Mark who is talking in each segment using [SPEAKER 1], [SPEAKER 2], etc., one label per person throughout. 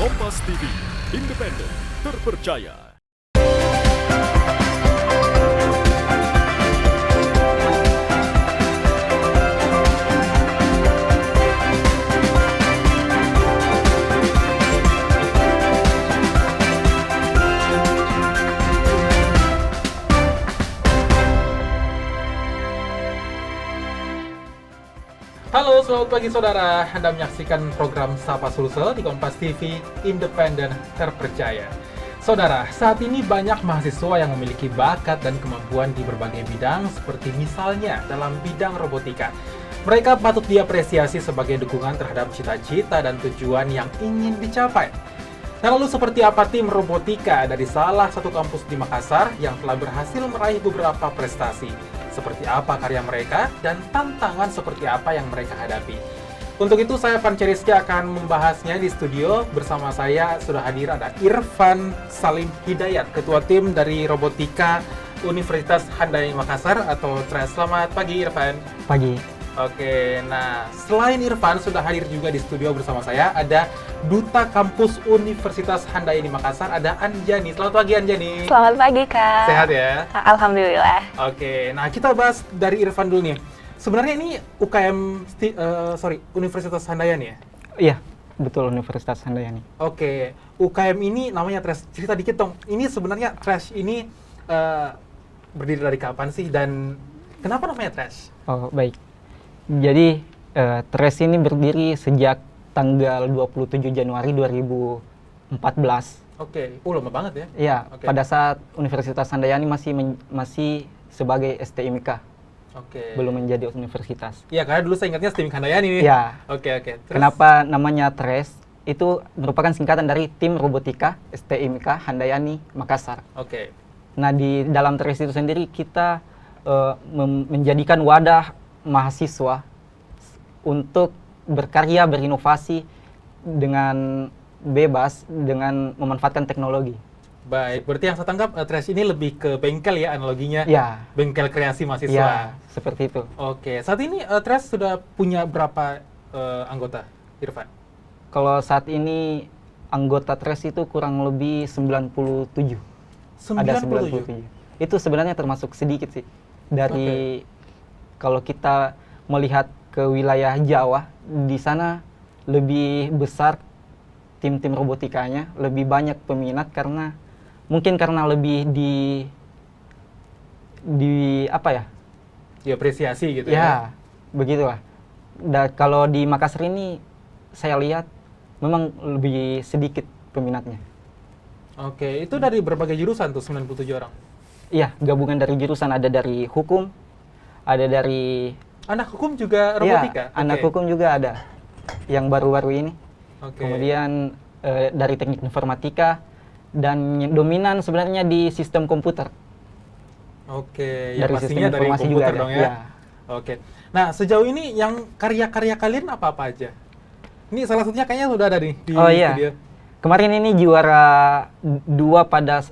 [SPEAKER 1] Kompas TV, independen, terpercaya.
[SPEAKER 2] Halo, selamat pagi saudara. Anda menyaksikan program Sapa Sulsel di Kompas TV, independen, terpercaya. Saudara, saat ini banyak mahasiswa yang memiliki bakat dan kemampuan di berbagai bidang, seperti misalnya dalam bidang robotika. Mereka patut diapresiasi sebagai dukungan terhadap cita-cita dan tujuan yang ingin dicapai. Nah, lalu seperti apa tim robotika dari salah satu kampus di Makassar yang telah berhasil meraih beberapa prestasi? Seperti apa karya mereka dan tantangan seperti apa yang mereka hadapi? Untuk itu saya Panca Rizky akan membahasnya di studio. Bersama saya sudah hadir ada Irfan Salim Hidayat, Ketua Tim dari Robotika Universitas Handayani Makassar atau TRES. Selamat pagi Irfan.
[SPEAKER 3] Pagi.
[SPEAKER 2] Oke, nah selain Irfan sudah hadir juga di studio bersama saya ada Duta Kampus Universitas Handayani Makassar, ada Anjani. Selamat pagi Anjani.
[SPEAKER 4] Selamat pagi Kak.
[SPEAKER 2] Sehat ya?
[SPEAKER 4] Alhamdulillah.
[SPEAKER 2] Oke, nah kita bahas dari Irfan dulu nih. Sebenarnya ini Universitas Handayani ya?
[SPEAKER 3] Iya, betul, Universitas Handayani.
[SPEAKER 2] Oke, UKM ini namanya TRES. Cerita dikit dong, ini sebenarnya TRES ini berdiri dari kapan sih dan kenapa namanya TRES?
[SPEAKER 3] Oh, baik. Jadi, TRES ini berdiri sejak tanggal 27 Januari 2014.
[SPEAKER 2] Oke, lama banget ya?
[SPEAKER 3] Iya,
[SPEAKER 2] Oke.
[SPEAKER 3] pada saat Universitas Handayani masih sebagai STIMK,
[SPEAKER 2] Oke.
[SPEAKER 3] belum menjadi universitas.
[SPEAKER 2] Iya, karena dulu saya ingatnya STIM Handayani nih.
[SPEAKER 3] Iya.
[SPEAKER 2] Oke. Terus?
[SPEAKER 3] Kenapa namanya TRES? Itu merupakan singkatan dari Tim Robotika STIMK Handayani Makassar.
[SPEAKER 2] Oke.
[SPEAKER 3] Nah, di dalam TRES itu sendiri kita menjadikan wadah mahasiswa untuk berkarya, berinovasi dengan bebas, dengan memanfaatkan teknologi.
[SPEAKER 2] Baik, berarti yang saya tangkap TRES ini lebih ke bengkel ya analoginya?
[SPEAKER 3] Ya,
[SPEAKER 2] Bengkel kreasi mahasiswa.
[SPEAKER 3] ya, seperti itu.
[SPEAKER 2] Oke, saat ini TRES sudah punya berapa anggota, Irfan?
[SPEAKER 3] Kalau saat ini anggota TRES itu kurang lebih 97. Ada 97. Itu sebenarnya termasuk sedikit sih. Dari kalau kita melihat ke wilayah Jawa, di sana lebih besar tim-tim robotikanya, lebih banyak peminat karena mungkin karena lebih di apa ya?
[SPEAKER 2] Diapresiasi gitu
[SPEAKER 3] Ya,
[SPEAKER 2] ya?
[SPEAKER 3] begitulah. Dan kalau di Makassar ini saya lihat memang lebih sedikit peminatnya.
[SPEAKER 2] Oke, itu dari berbagai jurusan tuh 97 orang?
[SPEAKER 3] Iya, gabungan dari jurusan, ada dari hukum, ada dari
[SPEAKER 2] Anak hukum juga robotika?
[SPEAKER 3] Iya, anak hukum juga ada yang baru-baru ini.
[SPEAKER 2] Oke.
[SPEAKER 3] Kemudian dari teknik informatika dan dominan sebenarnya di sistem komputer.
[SPEAKER 2] Oke, ya
[SPEAKER 3] Dari
[SPEAKER 2] pastinya
[SPEAKER 3] sistem
[SPEAKER 2] dari
[SPEAKER 3] informasi
[SPEAKER 2] komputer
[SPEAKER 3] juga ada,
[SPEAKER 2] dong ya?
[SPEAKER 3] iya.
[SPEAKER 2] Oke. Nah, sejauh ini yang karya-karya kalian apa-apa aja? Ini salah satunya kayaknya sudah ada nih di
[SPEAKER 3] Oh iya.
[SPEAKER 2] studio.
[SPEAKER 3] Kemarin ini juara 2 pada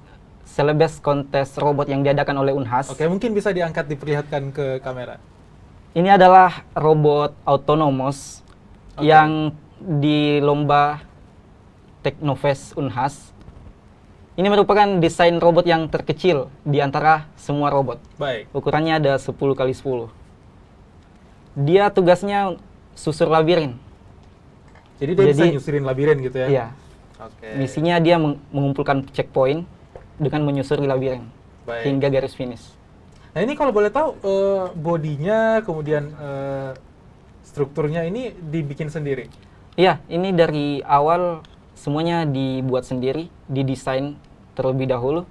[SPEAKER 3] Celebes kontes robot yang diadakan oleh Unhas.
[SPEAKER 2] Oke, mungkin bisa diangkat diperlihatkan ke kamera.
[SPEAKER 3] Ini adalah robot autonomous
[SPEAKER 2] Oke.
[SPEAKER 3] yang di lomba Teknofest Unhas. Ini merupakan desain robot yang terkecil di antara semua robot.
[SPEAKER 2] Baik.
[SPEAKER 3] Ukurannya ada 10 kali 10. Dia tugasnya susur labirin.
[SPEAKER 2] Jadi dia bisa
[SPEAKER 3] Jadi-
[SPEAKER 2] nyusurin labirin gitu ya?
[SPEAKER 3] Iya.
[SPEAKER 2] Oke.
[SPEAKER 3] Misinya dia mengumpulkan checkpoint dengan menyusuri labirin
[SPEAKER 2] Baik.
[SPEAKER 3] hingga garis finish.
[SPEAKER 2] Nah ini kalau boleh tahu bodinya kemudian strukturnya ini dibikin sendiri.
[SPEAKER 3] Iya, ini dari awal semuanya dibuat sendiri, didesain terlebih dahulu,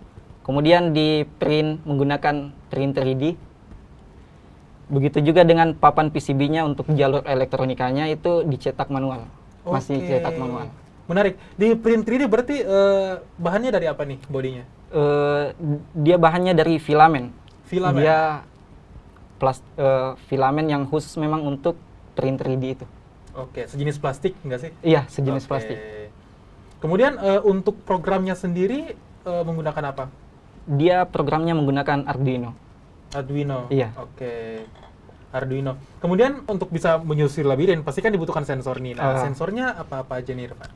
[SPEAKER 3] kemudian di print menggunakan print 3D. Begitu juga dengan papan PCB-nya untuk jalur elektronikanya itu dicetak manual, masih
[SPEAKER 2] Oke.
[SPEAKER 3] cetak manual.
[SPEAKER 2] Menarik. Di print 3D berarti bahannya dari apa nih bodinya?
[SPEAKER 3] Dia bahannya dari filamen.
[SPEAKER 2] Filamen?
[SPEAKER 3] Dia filamen yang khusus memang untuk print 3D itu.
[SPEAKER 2] Oke, sejenis plastik enggak sih?
[SPEAKER 3] Iya, sejenis
[SPEAKER 2] Oke.
[SPEAKER 3] plastik.
[SPEAKER 2] Kemudian untuk programnya sendiri menggunakan apa?
[SPEAKER 3] Dia programnya menggunakan Arduino.
[SPEAKER 2] Arduino.
[SPEAKER 3] Iya.
[SPEAKER 2] Oke. Arduino. Kemudian untuk bisa menyusuri labirin pasti kan dibutuhkan sensor nih. Nah, sensornya apa-apa aja nih, Irfan?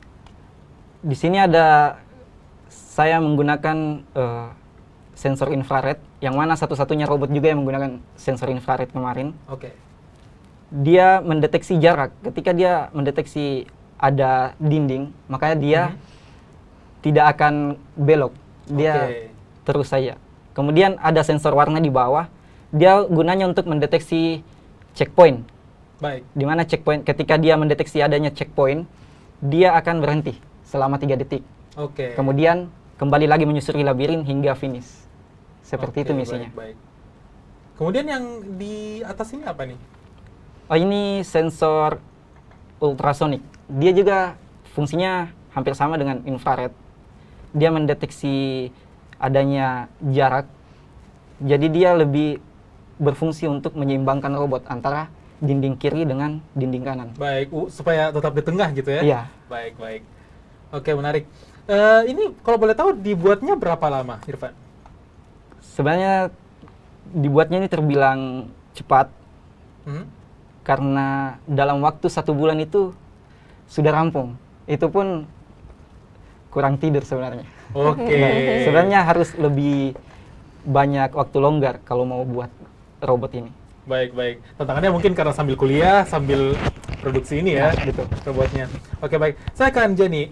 [SPEAKER 3] Di sini ada saya menggunakan sensor infrared, yang mana satu-satunya robot juga yang menggunakan sensor infrared kemarin.
[SPEAKER 2] Oke.
[SPEAKER 3] Dia mendeteksi jarak. Ketika dia mendeteksi ada dinding, makanya dia tidak akan belok. Dia terus saja. Kemudian ada sensor warna di bawah. Dia gunanya untuk mendeteksi checkpoint.
[SPEAKER 2] Baik.
[SPEAKER 3] Di mana checkpoint, ketika dia mendeteksi adanya checkpoint, dia akan berhenti selama 3 detik.
[SPEAKER 2] Oke.
[SPEAKER 3] Kemudian kembali lagi menyusuri labirin hingga finish. Seperti
[SPEAKER 2] Oke,
[SPEAKER 3] itu misinya.
[SPEAKER 2] Baik. Kemudian yang di atas ini apa nih?
[SPEAKER 3] Oh, ini sensor ultrasonic. Dia juga fungsinya hampir sama dengan infrared. Dia mendeteksi adanya jarak. Jadi dia lebih berfungsi untuk menyeimbangkan robot antara dinding kiri dengan dinding kanan.
[SPEAKER 2] Baik, supaya tetap di tengah gitu ya?
[SPEAKER 3] Iya.
[SPEAKER 2] Baik, baik. Oke, menarik. Ini kalau boleh tahu dibuatnya berapa lama, Irfan?
[SPEAKER 3] Sebenarnya dibuatnya ini terbilang cepat. Karena dalam waktu 1 bulan itu sudah rampung. Itu pun kurang tidur sebenarnya.
[SPEAKER 2] Oke.
[SPEAKER 3] Sebenarnya harus lebih banyak waktu longgar kalau mau buat robot ini.
[SPEAKER 2] Baik, baik. Tantangannya mungkin karena sambil kuliah, sambil produksi ini ya,
[SPEAKER 3] betul.
[SPEAKER 2] robotnya. Oke, baik. Saya ke Anjani.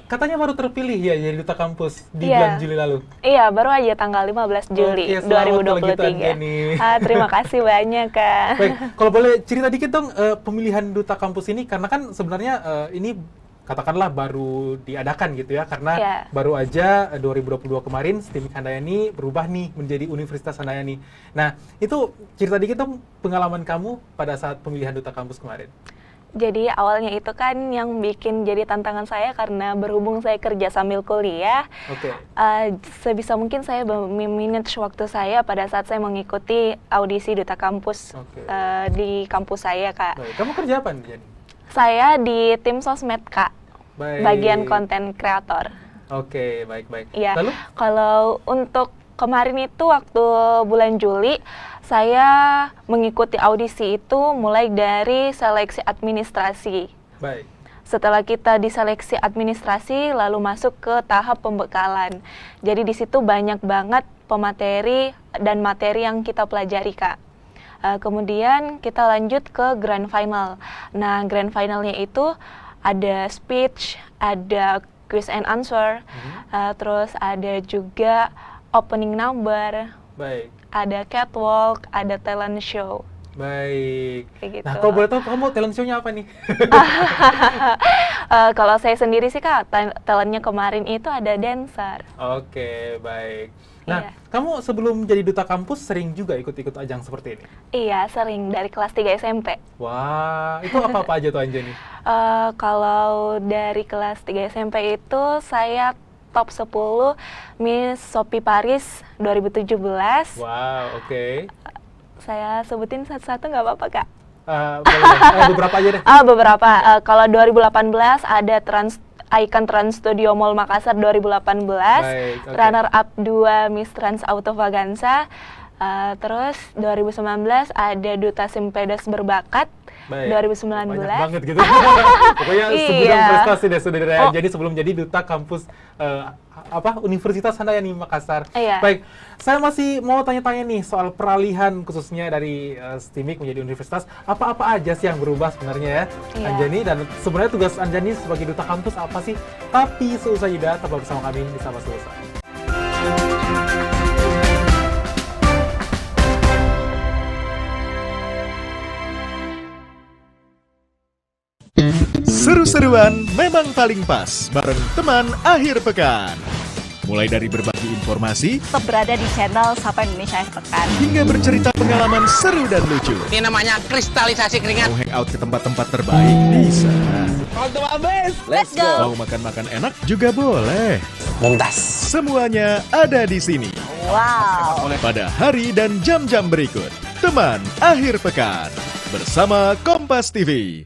[SPEAKER 2] Katanya baru terpilih ya jadi duta kampus di bulan Juli lalu.
[SPEAKER 4] Iya, baru aja tanggal 15 Juli 2023. Terima kasih banyak, Kak.
[SPEAKER 2] Baik, kalau boleh cerita dikit dong pemilihan duta kampus ini, karena kan sebenarnya ini katakanlah baru diadakan gitu ya, karena baru aja 2022 kemarin STIMIK Handayani berubah nih menjadi Universitas Handayani. Nah, itu cerita dikit dong pengalaman kamu pada saat pemilihan duta kampus kemarin.
[SPEAKER 4] Jadi awalnya itu kan yang bikin jadi tantangan saya karena berhubung saya kerja sambil kuliah.
[SPEAKER 2] Oke.
[SPEAKER 4] Sebisa mungkin saya memanage waktu saya pada saat saya mengikuti audisi duta kampus di kampus saya, Kak.
[SPEAKER 2] Baik. Kamu kerja apa nih, Jani?
[SPEAKER 4] Saya di tim sosmed, Kak.
[SPEAKER 2] Baik.
[SPEAKER 4] Bagian konten kreator.
[SPEAKER 2] Oke, baik-baik.
[SPEAKER 4] Iya.
[SPEAKER 2] Lalu?
[SPEAKER 4] Kalau untuk kemarin itu waktu bulan Juli, saya mengikuti audisi itu mulai dari seleksi administrasi.
[SPEAKER 2] Baik.
[SPEAKER 4] Setelah kita diseleksi administrasi, lalu masuk ke tahap pembekalan. Jadi di situ banyak banget pemateri dan materi yang kita pelajari, Kak. Kemudian kita lanjut ke grand final. Nah, grand finalnya itu ada speech, ada quiz and answer, terus ada juga opening number,
[SPEAKER 2] baik.
[SPEAKER 4] ada catwalk, ada talent show.
[SPEAKER 2] Baik.
[SPEAKER 4] Kayak gitu.
[SPEAKER 2] Nah, kalau boleh tahu kamu talent show-nya apa nih?
[SPEAKER 4] Kalau saya sendiri sih, Kak, talentnya kemarin itu ada dancer.
[SPEAKER 2] Oke, baik. Nah,
[SPEAKER 4] Iya.
[SPEAKER 2] kamu sebelum jadi duta kampus sering juga ikut-ikut ajang seperti ini?
[SPEAKER 4] Iya, sering dari kelas 3 SMP.
[SPEAKER 2] Wah, itu apa-apa aja tuh Anjani?
[SPEAKER 4] Kalau dari kelas 3 SMP itu saya top 10 Miss Shopee Paris 2017.
[SPEAKER 2] Wow, oke.
[SPEAKER 4] Saya sebutin satu-satu nggak apa-apa, Kak?
[SPEAKER 2] Boleh. Beberapa aja deh.
[SPEAKER 4] Beberapa. Kalau 2018 ada Icon Trans Studio Mall Makassar 2018,
[SPEAKER 2] Baik,
[SPEAKER 4] runner up 2 Miss Trans Autovaganza, terus 2019 ada Duta Simpedes Berbakat.
[SPEAKER 2] Baik.
[SPEAKER 4] 2019.
[SPEAKER 2] Banyak banget gitu. Pokoknya segudang prestasi deh saudara. Jadi sebelum jadi duta kampus Universitas Handayani Makassar.
[SPEAKER 4] Iya.
[SPEAKER 2] Baik, saya masih mau tanya-tanya nih soal peralihan khususnya dari STIMIK menjadi universitas. Apa-apa aja sih yang berubah sebenarnya ya,
[SPEAKER 4] Iya.
[SPEAKER 2] Anjani? Dan sebenarnya tugas Anjani sebagai duta kampus apa sih? Tapi seusai jeda, tetap bersama kami di Sapa Sulsel.
[SPEAKER 1] Seru-seruan memang paling pas bareng teman akhir pekan. Mulai dari berbagi informasi
[SPEAKER 5] tetap berada di channel Sapa Indonesia Akhir Pekan.
[SPEAKER 1] hingga bercerita pengalaman seru dan lucu.
[SPEAKER 6] Ini namanya kristalisasi keringat.
[SPEAKER 1] Mau hangout ke tempat-tempat terbaik bisa.
[SPEAKER 5] Let's go.
[SPEAKER 1] Mau makan-makan enak juga boleh.
[SPEAKER 6] Mumtaz.
[SPEAKER 1] Semuanya ada di sini.
[SPEAKER 5] Wow.
[SPEAKER 1] Pada hari dan jam-jam berikut. Teman akhir pekan bersama Kompas TV.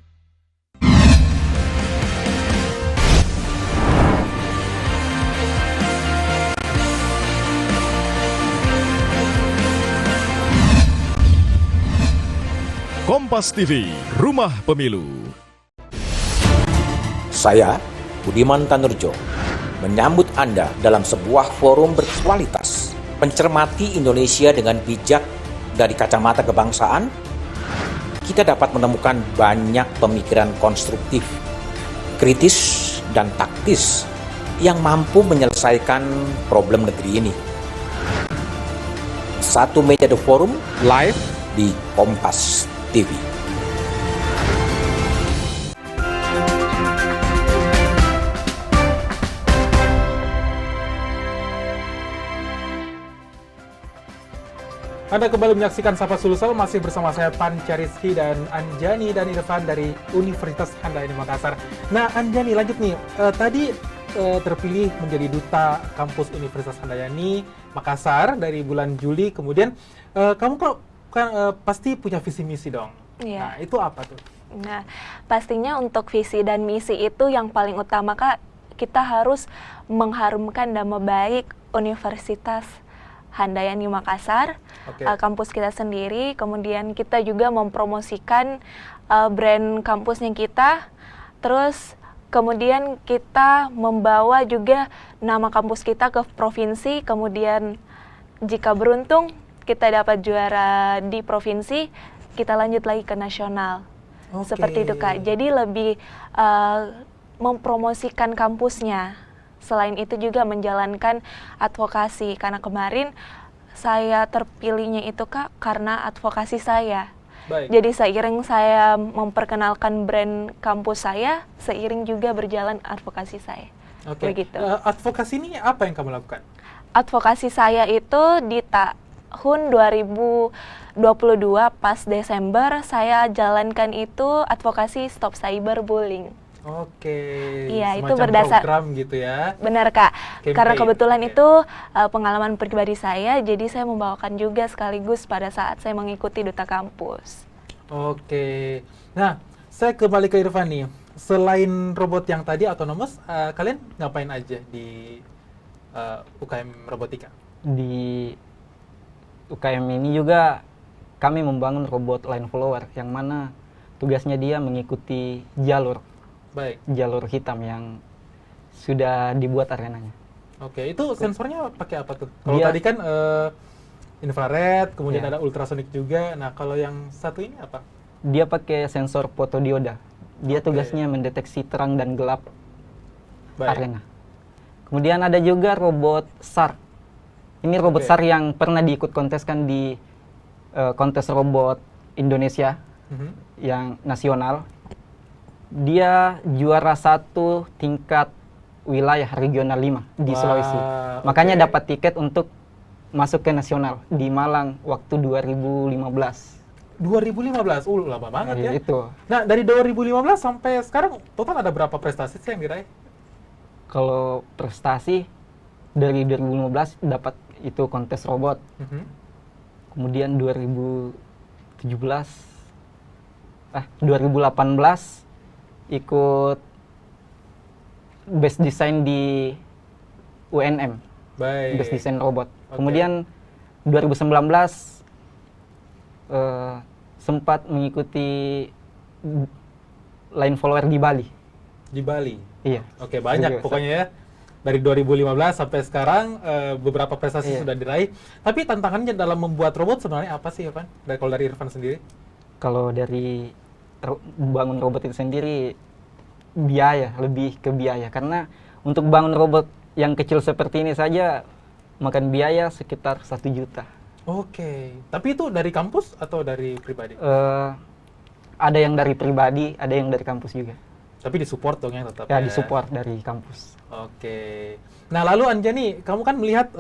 [SPEAKER 1] Kompas TV, Rumah Pemilu.
[SPEAKER 7] Saya Budiman Tanurjo, menyambut Anda dalam sebuah forum berkualitas, mencermati Indonesia dengan bijak dari kacamata kebangsaan. Kita dapat menemukan banyak pemikiran konstruktif, kritis, dan taktis yang mampu menyelesaikan problem negeri ini. Satu Meja The Forum live di Kompas TV.
[SPEAKER 2] Anda kembali menyaksikan Sapa Sulsel, masih bersama saya Panca Rizky dan Anjani dan Irfan dari Universitas Handayani Makassar. Nah Anjani, lanjut nih, tadi terpilih menjadi duta kampus Universitas Handayani Makassar dari bulan Juli, kemudian kamu pasti punya visi misi dong.
[SPEAKER 4] Iya.
[SPEAKER 2] Nah itu apa tuh?
[SPEAKER 4] Nah, pastinya untuk visi dan misi itu yang paling utama, Kak, kita harus mengharumkan nama baik Universitas Handayani Makassar, kampus kita sendiri. Kemudian kita juga mempromosikan brand kampusnya kita. Terus kemudian kita membawa juga nama kampus kita ke provinsi. Kemudian jika beruntung kita dapat juara di provinsi, kita lanjut lagi ke nasional. Seperti itu, Kak. Jadi lebih mempromosikan kampusnya. Selain itu juga menjalankan advokasi, karena kemarin saya terpilihnya itu, Kak, karena advokasi saya.
[SPEAKER 2] Baik.
[SPEAKER 4] Jadi seiring saya memperkenalkan brand kampus saya, seiring juga berjalan advokasi saya. Begitu.
[SPEAKER 2] Advokasi ini apa yang kamu lakukan?
[SPEAKER 4] Advokasi saya itu di tahun 2022 pas Desember saya jalankan itu advokasi Stop Cyberbullying. Iya, itu berdasar
[SPEAKER 2] program gitu ya.
[SPEAKER 4] Benar, Kak.
[SPEAKER 2] Campaign.
[SPEAKER 4] Karena kebetulan itu pengalaman pribadi saya, jadi saya membawakan juga sekaligus pada saat saya mengikuti duta kampus.
[SPEAKER 2] Nah, saya kembali ke Irfan nih. Selain robot yang tadi autonomous, kalian ngapain aja di UKM Robotika?
[SPEAKER 3] Di UKM ini juga kami membangun robot line follower yang mana tugasnya dia mengikuti jalur hitam yang sudah dibuat arenanya.
[SPEAKER 2] Itu sensornya pakai apa tuh? Kalau tadi kan infrared, kemudian ada ultrasonic juga. Nah, kalau yang satu ini apa?
[SPEAKER 3] Dia pakai sensor fotodioda. Dia tugasnya mendeteksi terang dan gelap arena. Kemudian ada juga robot SAR. Ini robot SAR yang pernah diikut konteskan di kontes robot Indonesia yang nasional. Dia juara 1 tingkat wilayah regional 5 di Sulawesi. Makanya dapat tiket untuk masuk ke nasional di Malang waktu 2015.
[SPEAKER 2] 2015, lama banget ya.
[SPEAKER 3] Itu.
[SPEAKER 2] Nah, dari 2015 sampai sekarang total ada berapa prestasi sih yang diraih?
[SPEAKER 3] Kalau prestasi dari 2015 dapat itu kontes robot. Kemudian 2018 ikut best design di UNM. Best design robot. Kemudian 2019 sempat mengikuti line follower di Bali.
[SPEAKER 2] Di Bali?
[SPEAKER 3] Iya.
[SPEAKER 2] Banyak pokoknya ya. Dari 2015 sampai sekarang beberapa prestasi sudah diraih. Tapi tantangannya dalam membuat robot sebenarnya apa sih, Irfan? Kalau dari Irfan sendiri?
[SPEAKER 3] Kalau dari bangun robot itu sendiri biaya, lebih ke biaya. Karena untuk bangun robot yang kecil seperti ini saja makan biaya sekitar 1 juta.
[SPEAKER 2] Tapi itu dari kampus atau dari pribadi?
[SPEAKER 3] Ada yang dari pribadi, ada yang dari kampus juga.
[SPEAKER 2] Tapi disupport dong yang tetap
[SPEAKER 3] ya? Disupport dari kampus.
[SPEAKER 2] Nah lalu Anjani, kamu kan melihat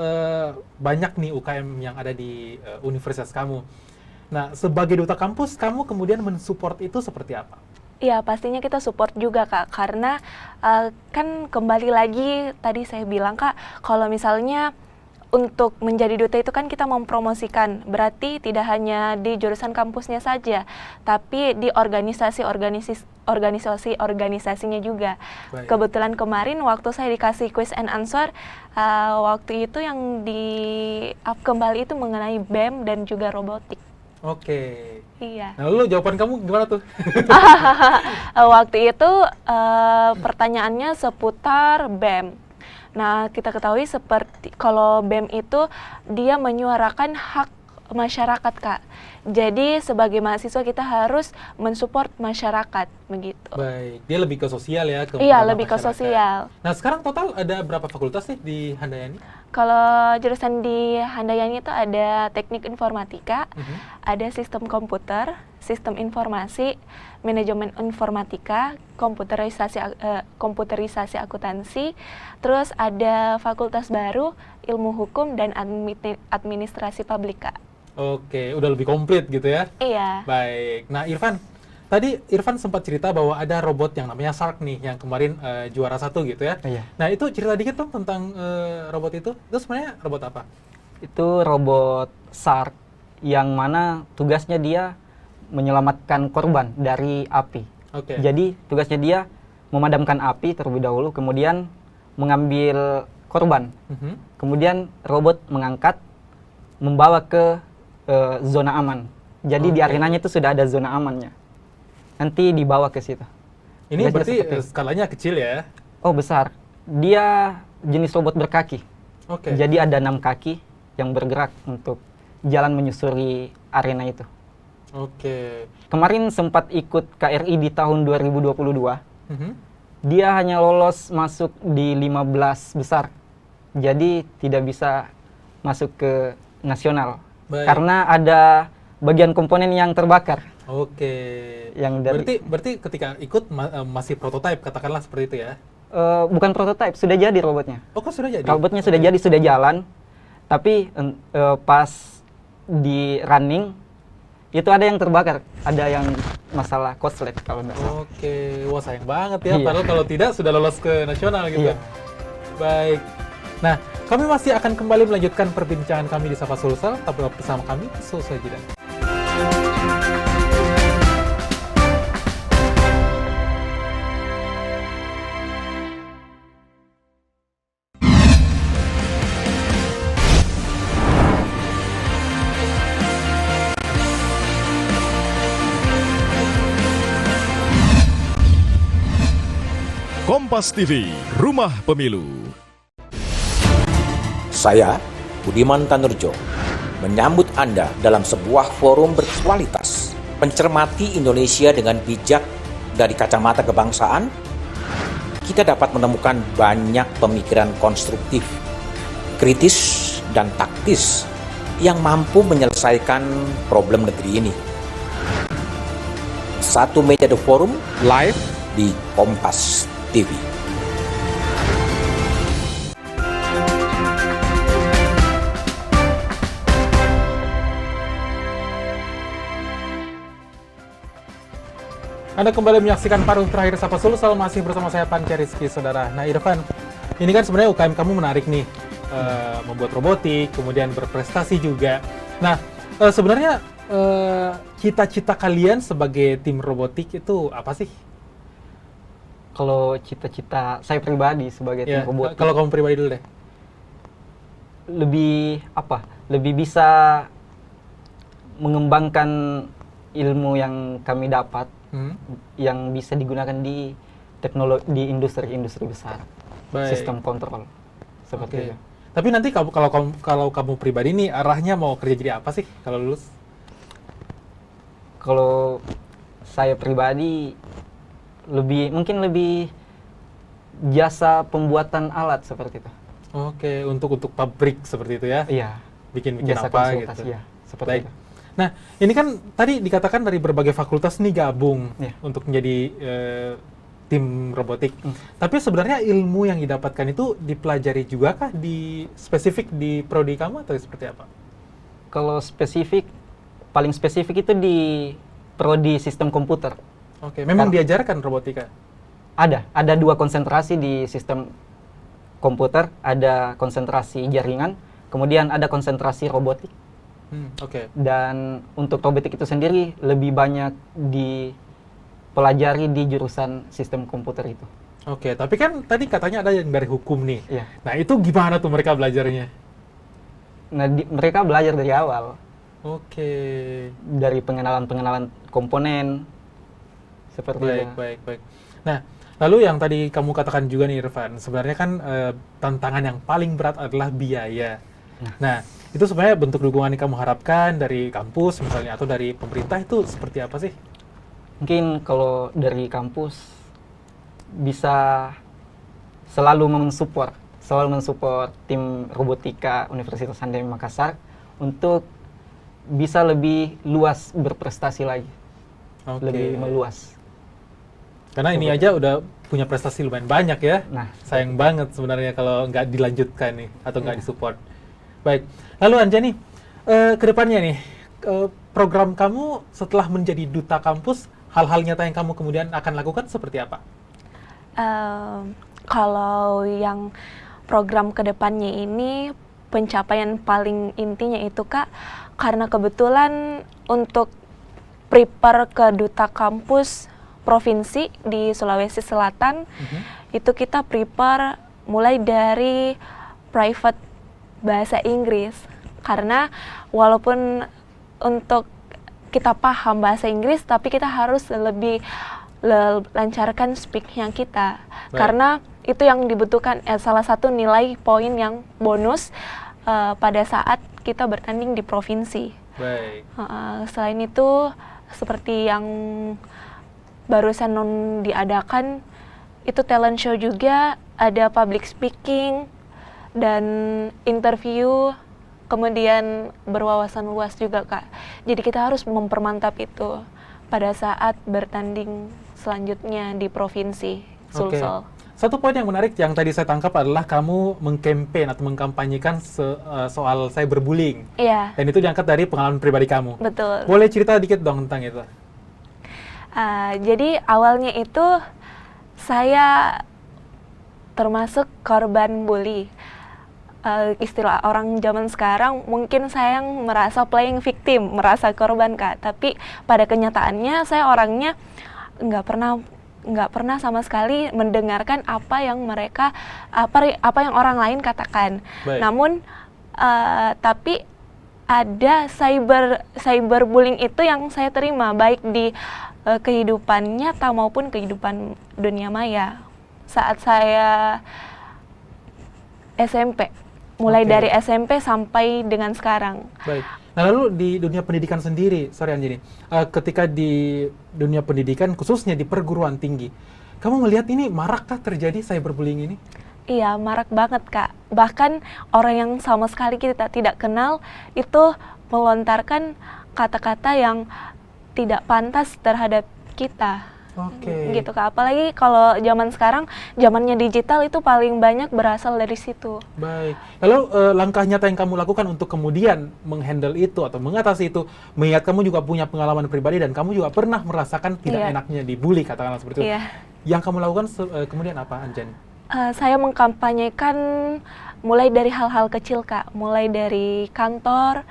[SPEAKER 2] banyak nih UKM yang ada di universitas kamu. Nah sebagai duta kampus, kamu kemudian mensupport itu seperti apa?
[SPEAKER 4] Iya, pastinya kita support juga, Kak. Karena kan kembali lagi tadi saya bilang, Kak, kalau misalnya untuk menjadi duta itu kan kita mempromosikan, berarti tidak hanya di jurusan kampusnya saja, tapi di organisasinya juga. Kebetulan kemarin waktu saya dikasih quiz and answer, waktu itu yang di up kembali itu mengenai BEM dan juga robotik.
[SPEAKER 2] Oke.
[SPEAKER 4] Iya.
[SPEAKER 2] Nah, lalu jawaban kamu gimana tuh?
[SPEAKER 4] Waktu itu pertanyaannya seputar BEM. Nah, kita ketahui seperti kalau BEM itu dia menyuarakan hak masyarakat, Kak. Jadi sebagai mahasiswa kita harus mensupport masyarakat begitu.
[SPEAKER 2] Baik, dia lebih ke sosial ya, ke
[SPEAKER 4] Iya,
[SPEAKER 2] ranah
[SPEAKER 4] lebih ke
[SPEAKER 2] masyarakat.
[SPEAKER 4] sosial.
[SPEAKER 2] Nah, sekarang total ada berapa fakultas nih di Handayani?
[SPEAKER 4] Kalau jurusan di Handayani itu ada teknik informatika,
[SPEAKER 2] Mhm.
[SPEAKER 4] ada sistem komputer, sistem informasi, manajemen informatika, komputerisasi akuntansi, terus ada fakultas baru ilmu hukum dan administrasi publik, Kak.
[SPEAKER 2] Oke, udah lebih komplit gitu ya.
[SPEAKER 4] Iya.
[SPEAKER 2] Baik. Nah, Irfan, tadi Irfan sempat cerita bahwa ada robot yang namanya Shark nih, yang kemarin juara 1 gitu ya.
[SPEAKER 3] Iya.
[SPEAKER 2] Nah, itu cerita dikit dong tentang robot itu. Itu sebenarnya robot apa?
[SPEAKER 3] Itu robot Shark yang mana tugasnya dia menyelamatkan korban dari api.
[SPEAKER 2] Oke.
[SPEAKER 3] Jadi tugasnya dia memadamkan api terlebih dahulu, kemudian mengambil korban.
[SPEAKER 2] Mhm.
[SPEAKER 3] Kemudian robot mengangkat, membawa ke zona aman. Jadi di
[SPEAKER 2] Oke.
[SPEAKER 3] arenanya itu sudah ada zona amannya. Nanti dibawa ke situ.
[SPEAKER 2] Ini
[SPEAKER 3] Tugasnya
[SPEAKER 2] berarti
[SPEAKER 3] seperti itu.
[SPEAKER 2] skalanya kecil ya.
[SPEAKER 3] Oh, besar. Dia jenis robot berkaki.
[SPEAKER 2] Oke.
[SPEAKER 3] Jadi ada 6 kaki yang bergerak untuk jalan menyusuri arena itu.
[SPEAKER 2] Oke.
[SPEAKER 3] Kemarin sempat ikut KRI di tahun 2022.
[SPEAKER 2] Mhm.
[SPEAKER 3] Dia hanya lolos masuk di 15 besar. Jadi tidak bisa masuk ke nasional.
[SPEAKER 2] Baik.
[SPEAKER 3] Karena ada bagian komponen yang terbakar.
[SPEAKER 2] Oke.
[SPEAKER 3] Yang dari
[SPEAKER 2] Berarti ketika ikut masih prototipe, katakanlah seperti itu ya.
[SPEAKER 3] bukan prototipe, sudah jadi robotnya.
[SPEAKER 2] Oh, kok sudah jadi?
[SPEAKER 3] Robotnya sudah jadi, sudah jalan. Tapi pas di running itu ada yang terbakar, ada yang masalah korslet kalau nggak salah.
[SPEAKER 2] Oke, wah sayang banget ya.
[SPEAKER 3] Iya.
[SPEAKER 2] Padahal kalau tidak sudah lolos ke nasional gitu.
[SPEAKER 3] Iya.
[SPEAKER 2] Baik. Nah, kami masih akan kembali melanjutkan perbincangan kami di Sapa Sulsel. Tetap bersama kami, selesai jeda.
[SPEAKER 1] Kompas TV, Rumah Pemilu.
[SPEAKER 7] Saya, Budiman Tanurjo, menyambut Anda dalam sebuah forum berkualitas, mencermati Indonesia dengan bijak dari kacamata kebangsaan. Kita dapat menemukan banyak pemikiran konstruktif, kritis, dan taktis yang mampu menyelesaikan problem negeri ini. Satu meja The Forum live di Kompas TV.
[SPEAKER 2] Anda kembali menyaksikan paruh terakhir Sapa Sulsel, masih bersama saya Panca Rizky, saudara. Nah, Irfan, ini kan sebenarnya UKM kamu menarik nih, membuat robotik, kemudian berprestasi juga. Nah, sebenarnya cita-cita kalian sebagai tim robotik itu apa sih?
[SPEAKER 3] Kalau cita-cita saya pribadi sebagai tim
[SPEAKER 2] Ya,
[SPEAKER 3] robotik,
[SPEAKER 2] kalau kamu pribadi dulu deh.
[SPEAKER 3] lebih bisa mengembangkan ilmu yang kami dapat yang bisa digunakan di teknologi, di industri-industri besar,
[SPEAKER 2] Baik.
[SPEAKER 3] sistem kontrol seperti
[SPEAKER 2] Oke.
[SPEAKER 3] itu.
[SPEAKER 2] Tapi nanti kalau kamu pribadi nih arahnya mau kerja jadi apa sih kalau lulus?
[SPEAKER 3] Kalau saya pribadi mungkin lebih jasa pembuatan alat seperti itu.
[SPEAKER 2] Oke, untuk pabrik seperti itu ya?
[SPEAKER 3] Iya,
[SPEAKER 2] Bikin
[SPEAKER 3] jasa
[SPEAKER 2] apa
[SPEAKER 3] konsultasi
[SPEAKER 2] gitu?
[SPEAKER 3] ya, seperti
[SPEAKER 2] Baik.
[SPEAKER 3] itu.
[SPEAKER 2] Nah, ini kan tadi dikatakan dari berbagai fakultas nih gabung
[SPEAKER 3] Iya.
[SPEAKER 2] untuk menjadi tim robotik. Tapi sebenarnya ilmu yang didapatkan itu dipelajari juga kah spesifik di prodi kamu atau seperti apa?
[SPEAKER 3] Kalau paling spesifik itu di prodi sistem komputer.
[SPEAKER 2] Oke, memang diajarkan robotika?
[SPEAKER 3] Ada 2 konsentrasi di sistem komputer, ada konsentrasi jaringan, kemudian ada konsentrasi robotik.
[SPEAKER 2] Oke.
[SPEAKER 3] Dan untuk robotik itu sendiri lebih banyak dipelajari di jurusan sistem komputer itu.
[SPEAKER 2] Oke, tapi kan tadi katanya ada yang dari hukum nih.
[SPEAKER 3] Iya.
[SPEAKER 2] Nah, itu gimana tuh mereka belajarnya?
[SPEAKER 3] Nah, mereka belajar dari awal.
[SPEAKER 2] Oke.
[SPEAKER 3] Dari pengenalan komponen seperti
[SPEAKER 2] Baik,
[SPEAKER 3] itu.
[SPEAKER 2] baik. Nah, lalu yang tadi kamu katakan juga nih Irfan, sebenarnya kan tantangan yang paling berat adalah biaya. Nah, itu sebenarnya bentuk dukungan yang kamu harapkan dari kampus misalnya atau dari pemerintah itu seperti apa sih?
[SPEAKER 3] Mungkin kalau dari kampus bisa selalu mensupport tim robotika Universitas Handai Makassar untuk bisa lebih luas berprestasi lagi,
[SPEAKER 2] Oke.
[SPEAKER 3] lebih meluas.
[SPEAKER 2] Karena ini aja udah punya prestasi lumayan banyak ya.
[SPEAKER 3] Nah,
[SPEAKER 2] Sayang banget sebenarnya kalau nggak dilanjutkan nih atau nggak disupport. Baik, lalu Anjani, ke depannya nih, program kamu setelah menjadi duta kampus, hal-hal nyata yang kamu kemudian akan lakukan seperti apa?
[SPEAKER 4] Kalau yang program kedepannya ini pencapaian paling intinya itu Kak, karena kebetulan untuk prepare ke duta kampus provinsi di Sulawesi Selatan, itu kita prepare mulai dari private bahasa Inggris. Karena walaupun untuk kita paham bahasa Inggris, tapi kita harus lebih lancarkan speak-nya kita.
[SPEAKER 2] Baik.
[SPEAKER 4] Karena itu yang dibutuhkan, salah satu nilai poin yang bonus pada saat kita bertanding di provinsi.
[SPEAKER 2] Baik.
[SPEAKER 4] Selain itu, seperti yang barusan diadakan, itu talent show juga, ada public speaking, dan interview, kemudian berwawasan luas juga Kak. Jadi kita harus mempermantap itu pada saat bertanding selanjutnya di provinsi Sulsel.
[SPEAKER 2] Satu poin yang menarik yang tadi saya tangkap adalah kamu mengkampen atau mengkampanyekan soal cyberbullying.
[SPEAKER 4] Iya,
[SPEAKER 2] Dan itu diangkat dari pengalaman pribadi kamu.
[SPEAKER 4] betul.
[SPEAKER 2] Boleh cerita dikit dong tentang itu?
[SPEAKER 4] Jadi awalnya itu saya termasuk korban bully. Istilah orang zaman sekarang mungkin saya yang merasa playing victim, merasa korban Kak. Tapi pada kenyataannya saya orangnya nggak pernah sama sekali mendengarkan apa yang apa yang orang lain katakan.
[SPEAKER 2] Baik.
[SPEAKER 4] Namun tapi ada cyberbullying itu yang saya terima baik di kehidupan nyata maupun kehidupan dunia maya. Saat saya SMP, mulai
[SPEAKER 2] Oke.
[SPEAKER 4] dari SMP sampai dengan sekarang.
[SPEAKER 2] Baik. Nah, lalu di dunia pendidikan sendiri, sorry Anjani, ketika di dunia pendidikan, khususnya di perguruan tinggi, kamu melihat ini marakkah terjadi cyberbullying ini?
[SPEAKER 4] Iya, marak banget Kak. Bahkan orang yang sama sekali kita tidak kenal itu melontarkan kata-kata yang tidak pantas terhadap kita.
[SPEAKER 2] Oke.
[SPEAKER 4] Gitu Kak. Apalagi kalau zaman sekarang, zamannya digital itu paling banyak berasal dari situ.
[SPEAKER 2] Baik. Lalu langkah nyata yang kamu lakukan untuk kemudian menghandle itu atau mengatasi itu, mengingat kamu juga punya pengalaman pribadi dan kamu juga pernah merasakan tidak
[SPEAKER 4] Iya.
[SPEAKER 2] enaknya dibully, katakanlah seperti itu.
[SPEAKER 4] Iya.
[SPEAKER 2] Yang kamu lakukan kemudian apa, Anjani?
[SPEAKER 4] Saya mengkampanyekan mulai dari hal-hal kecil Kak, mulai dari kantor,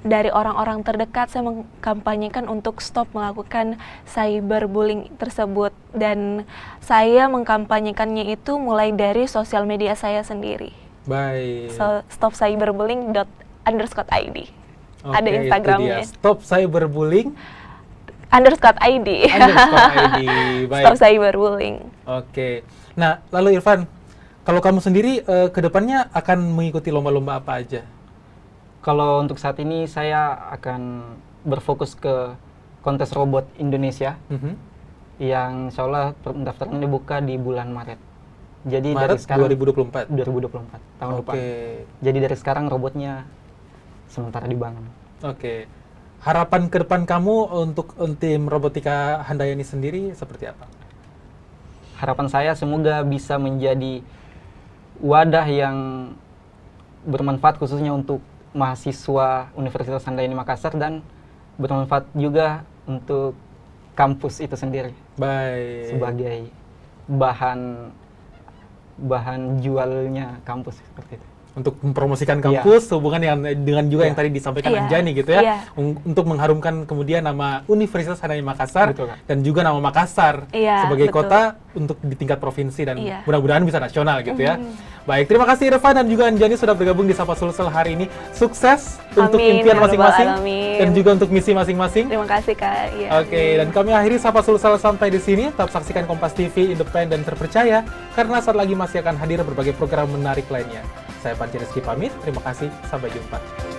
[SPEAKER 4] dari orang-orang terdekat. Saya mengkampanyekan untuk stop melakukan cyberbullying tersebut, dan saya mengkampanyekannya itu mulai dari sosial media saya sendiri.
[SPEAKER 2] Baik.
[SPEAKER 4] stopcyberbullying._id.
[SPEAKER 2] Oke,
[SPEAKER 4] Ada
[SPEAKER 2] itu
[SPEAKER 4] Instagramnya.
[SPEAKER 2] dia. Stop cyberbullying
[SPEAKER 4] _id.
[SPEAKER 2] _id. Baik.
[SPEAKER 4] Stop cyberbullying.
[SPEAKER 2] Oke. Nah, lalu Irfan, kalau kamu sendiri ke depannya akan mengikuti lomba-lomba apa aja?
[SPEAKER 3] Kalau untuk saat ini saya akan berfokus ke kontes robot Indonesia yang insya Allah pendaftaran dibuka di bulan Maret. Jadi dari
[SPEAKER 2] Maret
[SPEAKER 3] sekarang
[SPEAKER 2] 2024.
[SPEAKER 3] 2024 tahun depan.
[SPEAKER 2] Oke.
[SPEAKER 3] Jadi dari sekarang robotnya sementara dibangun.
[SPEAKER 2] Oke. Harapan ke depan kamu untuk tim robotika Handayani sendiri seperti apa?
[SPEAKER 3] Harapan saya semoga bisa menjadi wadah yang bermanfaat khususnya untuk mahasiswa Universitas Handayani Makassar dan bermanfaat juga untuk kampus itu sendiri
[SPEAKER 2] Baik.
[SPEAKER 3] sebagai bahan jualnya kampus seperti itu.
[SPEAKER 2] untuk mempromosikan kampus, hubungan dengan juga yang tadi disampaikan
[SPEAKER 4] Iya.
[SPEAKER 2] Anjani gitu ya,
[SPEAKER 4] Iya.
[SPEAKER 2] untuk mengharumkan kemudian nama Universitas Hanaya Makassar
[SPEAKER 3] Betul, Kak.
[SPEAKER 2] dan juga nama Makassar
[SPEAKER 4] Iya,
[SPEAKER 2] sebagai
[SPEAKER 4] betul.
[SPEAKER 2] kota untuk di tingkat provinsi dan
[SPEAKER 4] Iya.
[SPEAKER 2] mudah-mudahan bisa nasional gitu ya. Baik, terima kasih Irfan dan juga Anjani sudah bergabung di Sapa Sulsel hari ini. Sukses untuk
[SPEAKER 4] Amin,
[SPEAKER 2] impian
[SPEAKER 4] ya Rabbal
[SPEAKER 2] masing-masing
[SPEAKER 4] Alamin.
[SPEAKER 2] dan juga untuk misi masing-masing.
[SPEAKER 4] Terima kasih Kak. Iya,
[SPEAKER 2] Oke, dan kami akhiri Sapa Sulsel sampai di sini. Tetap saksikan Kompas TV, independen terpercaya, karena saat lagi masih akan hadir berbagai program menarik lainnya. Saya Panji Rizky pamit, terima kasih, sampai jumpa.